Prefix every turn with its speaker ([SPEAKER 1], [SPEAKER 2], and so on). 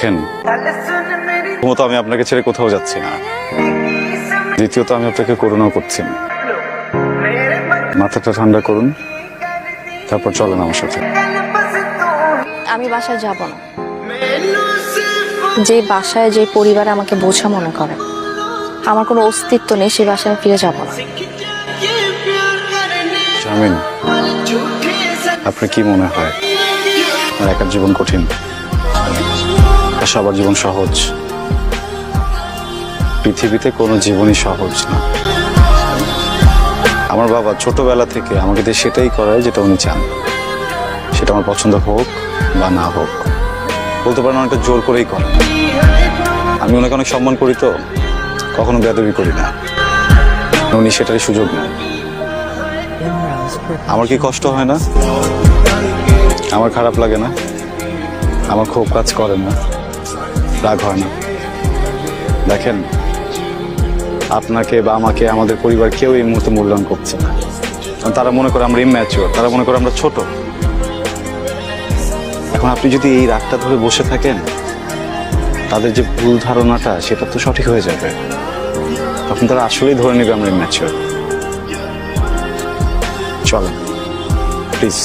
[SPEAKER 1] দেখেন, প্রথমত আমি আপনাকে ছেড়ে কোথাও যাচ্ছি না, দ্বিতীয়ত আমি আপনাকে করুণাও করছি না। মাথাটা ঠান্ডা করুন, তারপর চলেন আমার সাথে।
[SPEAKER 2] আমি বাসায় যাব না। যে বাসায় যে পরিবার আমাকে বোঝা মনে করে, আমার কোনো অস্তিত্ব নেই, সেই বাসায় আমি ফিরে যাব না।
[SPEAKER 1] শামিন, আপনার কি মনে হয় আমার একার জীবন কঠিন, আর সবার জীবন সহজ? পৃথিবীতে কোনো জীবনই সহজ না। আমার বাবা ছোটবেলা থেকে আমাকে দিয়ে সেটাই করায় যেটা উনি চান, সেটা আমার পছন্দ হোক বা না হোক। বলতে পারেন অনেকটা জোর করেই করে। আমি ওনাকে অনেক সম্মান করি, তো কখনো বেয়াদবি করি না, উনি সেটারই সুযোগ নেন। আমার কি কষ্ট হয় না? আমার খারাপ লাগে না? আমার খুব কাজ করে না? রাগ হয় না? দেখেন, আপনাকে বা আমাকে আমাদের পরিবার কেউ এই মুহূর্তে মূল্যায়ন করছে না। তারা মনে করে আমরা ইম্যাচিওর, তারা মনে করে আমরা ছোট। এখন আপনি যদি এই রাগটা ধরে বসে থাকেন, তাদের যে ভুল ধারণাটা সেটা তো সঠিক হয়ে যাবে। তখন তারা আসলেই ধরে নেবে আমরা ইম্যাচিওর। চলেন প্লিজ।